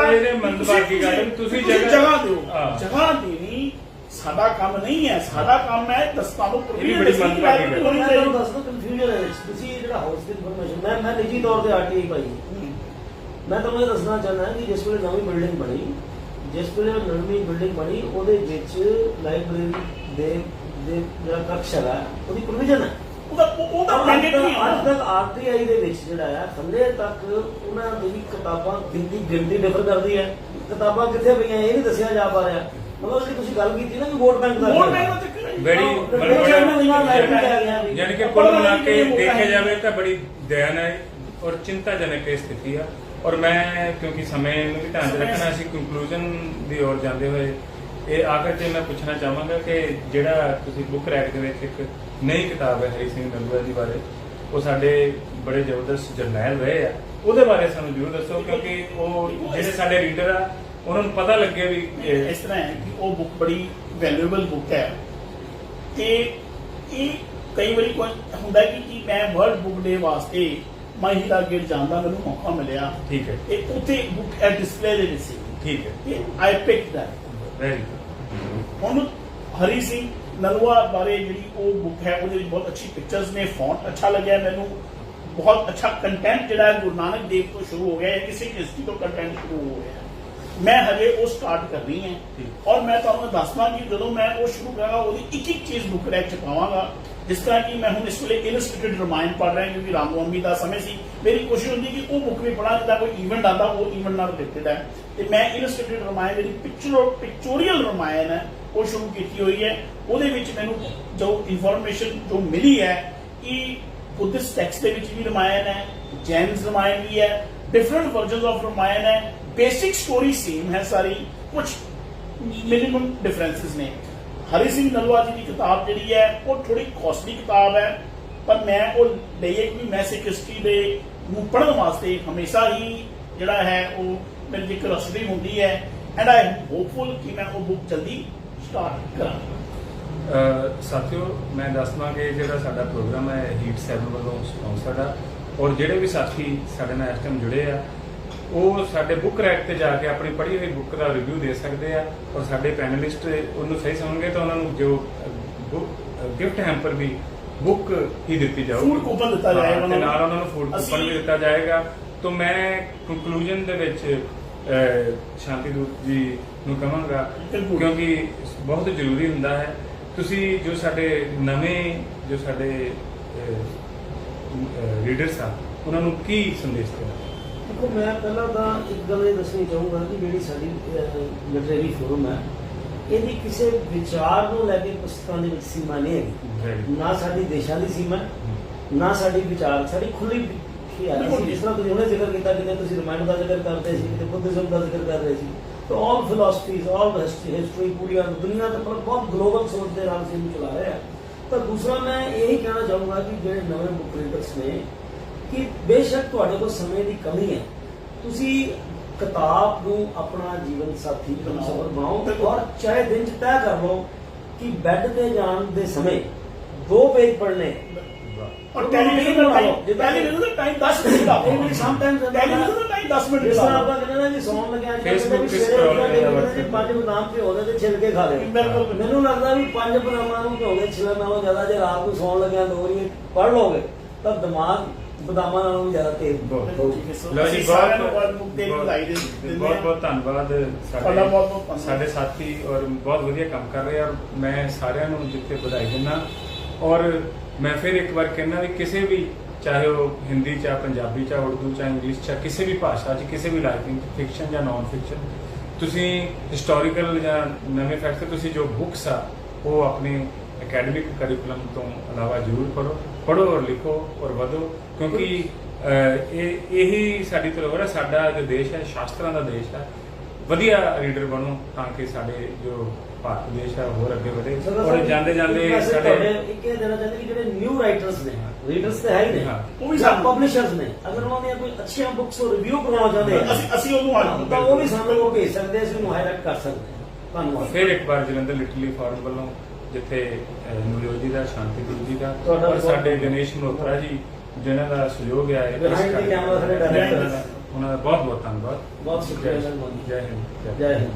ਤੁਸੀਂ ਜਗ੍ਹਾ ਦਿਓ। ਜਗ੍ਹਾ ਦੇਣੀ ਸਾਡਾ ਕੰਮ ਨਹੀਂ ਹੈ। ਸਾਡਾ ਕੰਮ ਹੈ ਦਸਤਾਂ ਨੂੰ ਕਨਫਿਊਜ਼ਨ ਹੈ। ਤੁਸੀਂ ਜਿਹੜਾ ਹਾਊਸ ਦੀ ਇਨਫੋਰਮੇਸ਼ਨ ਮੈਂ ਨਿੱਜੀ ਤੌਰ ਤੇ ਆਰਟੀਆਈ ਪਾਈ। ਮੈਂ ਤੁਹਾਨੂੰ ਇਹ ਦੱਸਣਾ ਚਾਹੁੰਦਾ ਕਿ ਜਿਸ ਵੇਲੇ ਨਵੀਂ ਬਿਲਡਿੰਗ ਬਣੀ ਉਹਦੇ ਵਿੱਚ ਲਾਇਬ੍ਰੇਰੀ ਦੇ ਜਿਹੜਾ ਕਕਸ਼ ਹੈਗਾ ਉਹਦੀ ਪ੍ਰੋਵੀਜ਼ਨ ਹੈ। ਅੱਜ ਤੱਕ ਆਰਟੀਆਈ ਦੇ ਵਿੱਚ ਜਿਹੜਾ ਹੈ ਥੱਲੇ ਤੱਕ ਉਹਨਾਂ ਦੀ ਕਿਤਾਬਾਂ ਗਿਣਤੀ ਡਿਫਰ ਕਰਦੀ ਹੈ। ਕਿਤਾਬਾਂ ਕਿੱਥੇ ਪਈਆਂ ਇਹ ਨਹੀਂ ਦੱਸਿਆ ਜਾ ਪਾ ਰਿਹਾ। ਮਤਲਬ ਜਿਹੜੀ ਤੁਸੀਂ ਗੱਲ ਕੀਤੀ ਨਾ ਕਿ ਵੋਟ ਬੈਂਕ ਦਾ ਯਾਨੀ ਕਿ ਕੁੱਲ ਮਿਲਾ ਕੇ ਦੇਖਿਆ ਜਾਵੇ ਤਾਂ ਬੜੀ ਦਇਆਨਕ ਔਰ ਚਿੰਤਾਜਨਕ ਇਹ ਸਥਿਤੀ ਆ। ਔਰ ਮੈਂ ਕਿਉਂਕਿ ਸਮੇਂ ਨੂੰ ਵੀ ਧਿਆਨ 'ਚ ਰੱਖਣਾ ਸੀ, ਕੰਕਲੂਜਨ ਦੀ ओर ਜਾਂਦੇ ਹੋਏ ਇਹ ਆਖਰ 'ਚ ਮੈਂ ਪੁੱਛਣਾ ਚਾਹਾਂਗਾ ਕਿ ਜਿਹੜਾ ਤੁਸੀਂ ਬੁੱਕ ਰੈਕ ਦੇ ਵਿੱਚ ਇੱਕ ਨਈ ਕਿਤਾਬ ਹੈ ਹਰੀ ਸਿੰਘ ਨਲੂਆ ਜੀ ਬਾਰੇ, ਉਹ ਸਾਡੇ ਬੜੇ ਜ਼ਬਰਦਸਤ ਜਰਨੈਲ ਰਹੇ ਆ, ਉਹਦੇ ਬਾਰੇ ਸਾਨੂੰ ਜ਼ਰੂਰ ਦੱਸੋ ਕਿਉਂਕਿ ਉਹ ਜਿਹੜੇ ਸਾਡੇ ਰੀਡਰ ਆ ਉਹਨਾਂ ਨੂੰ ਪਤਾ ਲੱਗੇ ਵੀ ਇਸ ਤਰ੍ਹਾਂ ਹੈ ਕਿ ਉਹ ਬੁੱਕ ਬੜੀ ਵੈਲਿਊਏਬਲ ਬੁੱਕ ਹੈ ਤੇ ਇਹ ਕਈ ਵਾਰੀ ਹੁੰਦਾ ਕਿ ਮੈਂ ਵਰਲਡ ਬੁੱਕ ਡੇ ਵਾਸਤੇ ਮਾਹੀਰਾ ਗੇਟ ਜਾਣ ਦਾ ਮੈਨੂੰ ਮੌਕਾ ਮਿਲਿਆ। ਠੀਕ ਹੈ। ਤੇ ਉੱਥੇ ਬੁੱਕ ਐਟ ਡਿਸਪਲੇ ਦੇ ਵਿੱਚ ਸੀ। ਠੀਕ ਹੈ। ਤੇ ਆਈ ਪਿਕ ਦੈਟ। Very good. ਹੁਣ ਹਰੀ ਸਿੰਘ ਨਲੂਆ ਬਾਰੇ ਜਿਹੜੀ ਉਹ ਬੁੱਕ ਹੈ ਉਹਦੇ ਵਿੱਚ ਬਹੁਤ ਅੱਛੀ ਪਿਕਚਰਸ ਨੇ, ਫੌਂਟ ਅੱਛਾ ਲੱਗਿਆ ਮੈਨੂੰ। ਬਹੁਤ ਅੱਛਾ ਕੰਟੈਂਟ ਜਿਹੜਾ ਹੈ ਗੁਰੂ ਨਾਨਕ ਦੇਵ ਤੋਂ ਸ਼ੁਰੂ ਹੋ ਗਿਆ ਹੈ, ਕਿਸੇ ਹਿਸਟਰੀ ਤੋਂ ਕੰਟੈਂਟ ਸ਼ੁਰੂ ਹੋ ਗਿਆ ਹੈ। ਮੈਂ ਹਜੇ ਉਹ ਸਟਾਰਟ ਕਰਨੀ ਹੈ ਔਰ ਮੈਂ ਤੁਹਾਨੂੰ ਦੱਸਦਾ ਕਿ ਜਦੋਂ ਮੈਂ ਉਹ ਸ਼ੁਰੂ ਕਰਾਂਗਾ ਉਹਦੀ ਇੱਕ ਇੱਕ ਚੀਜ਼ ਬੁੱਕ ਰੈਕ ਚ ਪਾਵਾਂਗਾ। ਜਿਸ ਤਰ੍ਹਾਂ ਕਿ ਮੈਂ ਹੁਣ ਇਸ ਵੇਲੇ ਇਲਸਟ੍ਰੇਟਡ ਰਾਮਾਇਣ ਪੜ੍ਹ ਰਿਹਾ ਕਿਉਂਕਿ ਰਾਮ ਨਵਮੀ ਦਾ ਸਮੇਂ ਸੀ। ਮੇਰੀ ਕੋਸ਼ਿਸ਼ ਹੁੰਦੀ ਕਿ ਉਹ ਬੁੱਕ ਵੀ ਪੜ੍ਹਾਂ, ਜਿੱਦਾਂ ਕੋਈ ਈਵੈਂਟ ਆਉਂਦਾ ਉਹ ਈਵੈਂਟ ਨਾਲ ਰਿਲੇਟਡ ਹੈ। ਤੇ ਮੈਂ ਇਲਸਟ੍ਰੇਟਡ ਰਾਮਾਇਣ ਜਿਹੜੀ ਪਿਕਚੋਰੀਅਲ ਰਾਮਾਇਣ ਹੈ ਉਹ ਸ਼ੁਰੂ ਕੀਤੀ ਹੋਈ ਹੈ। ਉਹਦੇ ਵਿੱਚ ਮੈਨੂੰ ਜੋ ਇਨਫੋਰਮੇਸ਼ਨ ਜੋ ਮਿਲੀ ਹੈ ਕਿ ਬੁੱਧਿਸਟ ਟੈਕਸਟ ਦੇ ਵਿੱਚ ਵੀ ਰਾਮਾਇਣ ਹੈ, ਜੈਨ ਰਾਮਾਇਣ ਵੀ ਹੈ, डिफरेंट वर्जन ऑफ रामायण है, बेसिक स्टोरी सेम है सारी, कुछ मिनिमम डिफरेंसेस ने। हरि सिंह नलवा जी की किताब जी है वो थोड़ी कॉस्टली किताब है, पर मैं वो लईए क्योंकि मैं सिख हिस्टरी दे पढ़ने वास्ते हमेशा ही जड़ा है वो मेरी एक रसदी होंगी है एंड आई एम होपफुल कि मैं वो बुक जल्दी स्टार्ट करा। साथियों मैं दसदा कि जो साडा प्रोग्राम है हीट 7 वालों स्पॉन्सर्ड है और ਜਿਹੜੇ ਵੀ ਸਾਥੀ ਸਾਡੇ ਨਾਲ ਇਸ ਟਾਈਮ ਜੁੜੇ ਆ ਉਹ ਸਾਡੇ ਬੁੱਕ ਰੈਕ ਤੇ ਜਾ ਕੇ ਆਪਣੀ ਪੜ੍ਹੀ ਹੋਈ ਬੁੱਕ ਦਾ ਰਿਵਿਊ ਦੇ ਸਕਦੇ ਆ ਔਰ ਸਾਡੇ ਪੈਨਲਿਸਟ ਉਹਨੂੰ ਸਹੀ ਸਮਝਣਗੇ ਤਾਂ ਉਹਨਾਂ ਨੂੰ ਜੋ ਗਿਫਟ ਹੈਂਪਰ ਵੀ ਬੁੱਕ ਹੀ ਦਿੱਤੀ ਜਾਊਗੀ, ਫੂਡ ਕੂਪਨ ਦਿੱਤਾ ਜਾਏਗਾ ਤੇ ਨਾਲ ਉਹਨਾਂ ਨੂੰ ਫੂਡ ਕੂਪਨ ਵੀ ਦਿੱਤਾ ਜਾਏਗਾ। ਤਾਂ ਮੈਂ ਕੰਕਲੂਜਨ ਦੇ ਵਿੱਚ ਸ਼ਾਂਤੀ ਦੂਤ ਜੀ ਨੂੰ ਕਹਾਂਗਾ ਕਿਉਂਕਿ ਬਹੁਤ ਜ਼ਰੂਰੀ ਹੁੰਦਾ ਹੈ ਤੁਸੀਂ ਜੋ ਸਾਡੇ ਨਵੇਂ ਜੋ ਸਾਡੇ ਰੀਡਰਸ ਆ ਉਹਨਾਂ ਨੂੰ ਕੀ ਸੰਦੇਸ਼ ਦੇਣਾ? ਦੇਖੋ ਮੈਂ ਪਹਿਲਾਂ ਤਾਂ ਇੱਕ ਗੱਲ ਇਹ ਦੱਸਣੀ ਚਾਹੂੰਗਾ ਕਿ ਜਿਹੜੀ ਸਾਡੀ ਲਿਟਰੇਰੀ ਫੋਰਮ ਹੈ ਇਹਦੀ ਕਿਸੇ ਵਿਚਾਰ ਨੂੰ ਲੈ ਕੇ ਪੁਸਤਕਾਂ ਦੇ ਵਿੱਚ ਸੀਮਾ ਨਹੀਂ ਹੈਗੀ, ਨਾ ਸਾਡੀ ਦੇਸ਼ਾਂ ਦੀ ਸੀਮਾ ਨਾ ਸਾਡੀ ਵਿਚਾਰ, ਸਾਡੀ ਖੁੱਲੀ ਜਿਸ ਤਰ੍ਹਾਂ ਤੁਸੀਂ ਹੁਣੇ ਜ਼ਿਕਰ ਕੀਤਾ ਕਿਤੇ ਤੁਸੀਂ ਰਾਮਾਇਣ ਦਾ ਜ਼ਿਕਰ ਕਰਦੇ ਸੀ, ਕਿਤੇ ਬੁੱਧਿਜ਼ਮ ਦਾ ਜ਼ਿਕਰ ਕਰ ਰਹੇ ਸੀ, ਤਾਂ ਆਲ ਫਿਲਾਸਫੀਜ਼ ਆਲ ਹਿਸਟਰੀ ਪੂਰੀ ਦੁਨੀਆ ਦੇ ਬਹੁਤ ਗਲੋਬਲ ਸੋਚ ਦੇ ਨਾਲ ਅਸੀਂ ਚਲਾ ਰਹੇ ਹਾਂ। ਤਾਂ ਦੂਸਰਾ ਮੈਂ ਇਹੀ ਕਹਿਣਾ ਚਾਹੂੰਗਾ ਕਿ ਜਿਹੜੇ ਨਵੇਂ ਬੁੱਕ ਰੀਡਰਸ ਨੇ ਕਿ ਬੇਸ਼ੱਕ ਤੁਹਾਡੇ ਕੋਲ ਸਮੇਂ ਦੀ ਕਮੀ ਹੈ, ਤੁਸੀਂ ਕਿਤਾਬ ਨੂੰ ਆਪਣਾ ਜੀਵਨ ਸਾਥੀ ਸਫ਼ਰ ਬਣਾਓ ਔਰ ਚਾਹੇ ਦਿਨ 'ਚ ਤੈਅ ਕਰ ਲਓ ਕਿ ਬੈੱਡ ਤੇ ਜਾਣ ਦੇ ਸਮੇਂ 2 ਪੇਜ ਪੜ੍ਹਨੇ और टेलीविजन का टाइम 10 मिनट का समटाइम्स टेलीविजन का टाइम 10 मिनट जिस का तरह ਆਪਾਂ ਕਹਿੰਦੇ ਨਾ ਜੀ ਸੌਣ ਲੱਗਿਆ Facebook ਤੇ scroll ਕਰਨਾ 5 ਬਦਾਮ ਭਿਓ ਦੇ ਤੇ ਛਿਲਕੇ ਖਾ ਲਏ। ਬਿਲਕੁਲ। ਮੈਨੂੰ ਲੱਗਦਾ ਵੀ 5 ਬਦਾਮਾਂ ਨੂੰ ਭਿਓ ਕੇ ਛਿਲਣ ਨਾਲੋਂ ਜ਼ਿਆਦਾ ਜੇ ਰਾਤ ਨੂੰ ਸੌਣ ਲੱਗਿਆ 2 ਵਾਰੀ ਪੜ੍ਹ ਲਓਗੇ ਤਾਂ ਦਿਮਾਗ ਬਦਾਮਾਂ ਨਾਲੋਂ ਵੀ ਜ਼ਿਆਦਾ ਤੇਜ਼ ਹੋਊਗਾ। ਲਓ ਜੀ ਬਹੁਤ ਬਹੁਤ ਧੰਨਵਾਦ ਸਾਡੇ ਸਾਥੀ ਔਰ ਬਹੁਤ ਵਧੀਆ ਕੰਮ ਕਰ ਰਹੇ ਆ ਔਰ ਮੈਂ ਸਾਰਿਆਂ ਨੂੰ ਜਿੱਥੇ ਵਧਾਈ ਦਿੰਦਾ ਔਰ ਮੈਂ ਫਿਰ ਇੱਕ ਵਾਰ ਕਹਿਣਾ ਵੀ ਕਿਸੇ ਵੀ ਚਾਹੇ ਉਹ ਹਿੰਦੀ ਚਾਹੇ ਪੰਜਾਬੀ ਚਾਹੇ ਉਰਦੂ ਚਾਹੇ ਇੰਗਲਿਸ਼ ਚਾਹੇ ਕਿਸੇ ਵੀ ਭਾਸ਼ਾ 'ਚ ਕਿਸੇ ਵੀ ਰਾਈਟਿੰਗ ਫਿਕਸ਼ਨ ਜਾਂ ਨਾਨ ਫਿਕਸ਼ਨ ਤੁਸੀਂ ਹਿਸਟੋਰੀਕਲ ਜਾਂ ਨਵੇਂ ਫੈਕਟਸ ਤੁਸੀਂ ਜੋ ਬੁੱਕਸ ਆ ਉਹ ਆਪਣੇ ਅਕੈਡਮਿਕ ਕਰਿਕੂਲਮ ਤੋਂ ਇਲਾਵਾ ਜ਼ਰੂਰ ਪੜ੍ਹੋ ਔਰ ਲਿਖੋ ਔਰ ਵਧੋ ਕਿਉਂਕਿ ਇਹੀ ਸਾਡੀ ਤਰਫ ਹੈ। ਸਾਡਾ ਜੋ ਦੇਸ਼ ਹੈ ਸ਼ਾਸਤਰਾਂ ਦਾ ਦੇਸ਼ ਹੈ, ਵਧੀਆ ਰੀਡਰ ਬਣੋ ਤਾਂ ਕਿ ਸਾਡੇ ਜੋ ਭਾਰਤ ਦੇਸ਼ ਹੈ ਹੋਰ ਅੱਗੇ ਵਧੇ ਔਰ ਜਾਂਦੇ ਜਾਂਦੇ ਸਾਡੇ ਇੱਕ ਇਹ ਦੇਣਾ ਚਾਹੁੰਦੇ ਕਿ ਜਿਹੜੇ ਨਿਊ ਰਾਈਟਰਸ ਨੇ ਰੀਡਰਸ ਤੇ ਹੈ ਹੀ ਨੇ ਉਹ ਵੀ ਸਾਡੇ ਪਬਲਿਸ਼ਰਸ ਨੇ ਅਗਰ ਉਹਨਾਂ ਦੀਆਂ ਕੋਈ ਅੱਛੀਆਂ ਬੁੱਕਸ ਨੂੰ ਰਿਵਿਊ ਕਰਾਉਣਾ ਚਾਹੁੰਦੇ ਆ ਅਸੀਂ ਉਹਨੂੰ ਤਾਂ ਉਹ ਵੀ ਸਾਨੂੰ ਉਹ ਭੇਜ ਸਕਦੇ ਅਸੀਂ ਉਹਨੂੰ ਹਾਈਲਾਈਟ ਕਰ ਸਕਦੇ ਹਾਂ। ਧੰਨਵਾਦ। ਫਿਰ ਇੱਕ ਵਾਰ ਜਲੰਧਰ ਲਿਟਰਲੀ ਫੋਰਮ ਵੱਲੋਂ ਜਿੱਥੇ ਨੂਰਜੋਤ ਜੀ ਦਾ ਸ਼ਾਂਤੀਪੁਰ ਜੀ ਦਾ ਔਰ ਸਾਡੇ ਗਣੇਸ਼ ਮਲਹੋਤਰਾ ਜੀ ਜਿਨ੍ਹਾਂ ਦਾ ਸਹਿਯੋਗ ਹੈ ਉਹਨਾਂ ਦਾ ਬਹੁਤ ਬਹੁਤ ਧੰਨਵਾਦ। ਬਹੁਤ ਸ਼ੁਕਰੀਆ। ਜੈ ਹਿੰਦ। ਜੈ ਹਿੰਦ।